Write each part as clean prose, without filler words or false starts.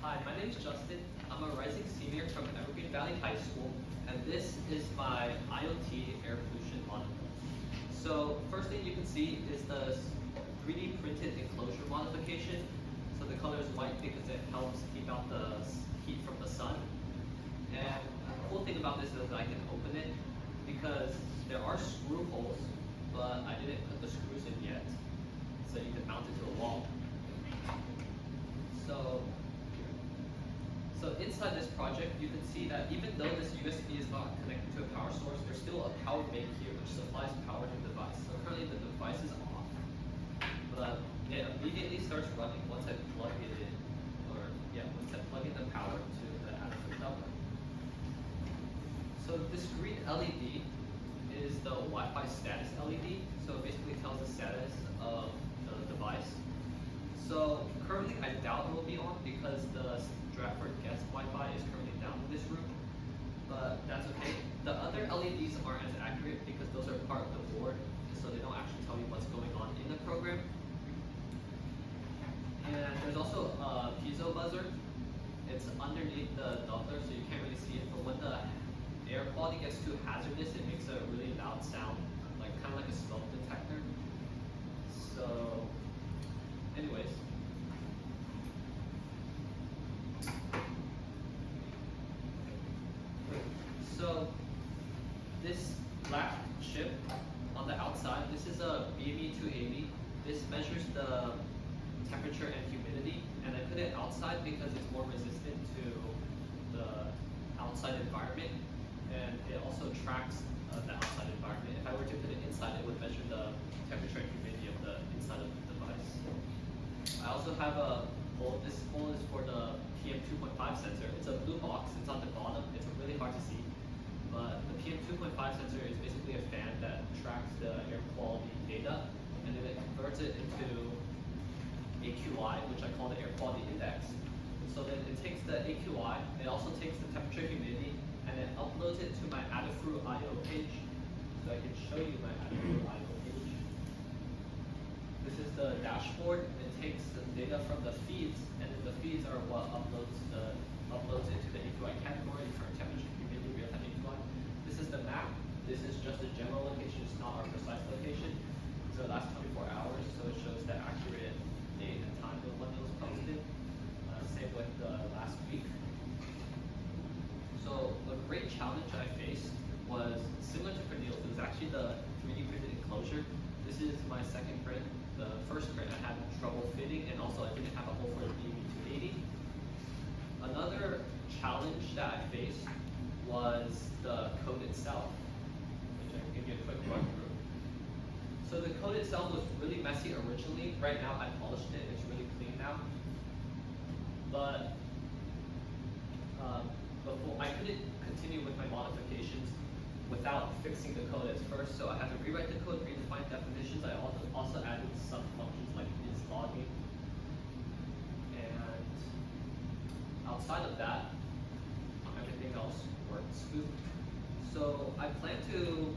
Hi, my name is Justin. I'm a rising senior from Evergreen Valley High School, and this is my IoT air pollution monitor. So first thing you can see is the 3D printed enclosure modification. So the color is white because it helps keep out the heat from the sun. And the cool thing about this is I can open it because there are screw holes, but I didn't put the screws in yet. So you can mount it to a wall. So inside this project, you can see that even though this USB is not connected to a power source, there's still a power bank here which supplies power to the device. So currently the device is off, but it immediately starts running once I plug it in, once I plug in the power to the Adafruit doubler. So this green LED is the Wi-Fi status LED. So it basically tells the status of the device. So currently I doubt it will be on because the Stratford guest Wi-Fi is currently down in this room, but that's okay. The other LEDs aren't as accurate because those are part of the board, so they don't actually tell you what's going on in the program. And there's also a piezo buzzer. It's underneath the doubler, so you can't really see it, but when the air quality gets too hazardous, it makes a really loud sound, kind of like a smoke detector. So anyways, so this black chip on the outside, this is a BME280. This measures the temperature and humidity, and I put it outside because it's more resistant to the outside environment, and it also tracks the outside environment. If I were to put it inside, it would measure the temperature and humidity of the inside of the device. I also have a hole. This hole is for the PM2.5 sensor. It's a blue box. It's on the bottom. It's really hard to see. But the PM2.5 sensor is basically a fan that tracks the air quality data, and then it converts it into AQI, which I call the air quality index. So then it takes the AQI, it also takes the temperature humidity, and it uploads it to my Adafruit I/O page. So I can show you my Adafruit I/O page. This is the dashboard. It takes the data from the feeds, and then the feeds are what uploads it to the AQI category, current temperature, humidity, real-time AQI. This is the map. This is just a general location. It's not our precise location. So it lasts 24 hours, so it shows the accurate date and time of when it was posted. Same with last week. So a great challenge I faced was similar to Cornelius. It was actually the 3D printed enclosure. This is my second print. The first print I had trouble fitting, and also I didn't have a hole for the BME280. Another challenge that I faced was the code itself, which I can give you a quick run through. So the code itself was really messy originally. Right now I polished it, it's really clean now. But before I couldn't continue with my modifications without fixing the code at first, so I had to rewrite the code, redefine definitions. I also added some functions like is logging. And outside of that, everything else worked smooth. So I plan to,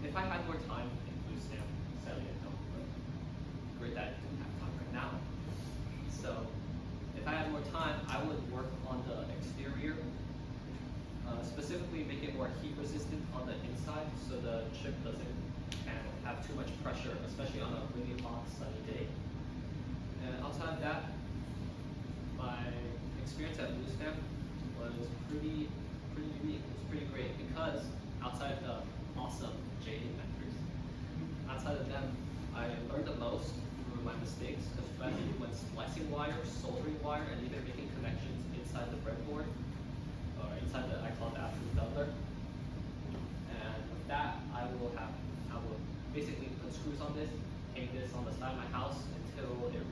if I had more time, include Sam, sadly I don't, but great that I didn't have time right now. So if I had more time, I would work on the exterior, specifically make it more heat resistant on the inside so the chip doesn't have too much pressure, especially on a really hot sunny day. And outside of that, my experience at Bluestamp was pretty unique. It was pretty great because outside of the awesome JA mentors, outside of them, I learned the most through my mistakes, especially when splicing wire, soldering wire, and even making connections inside the breadboard, or inside the, I call it the Adafruit doubler. And with that, I will basically put screws on this, hang this on the side of my house until it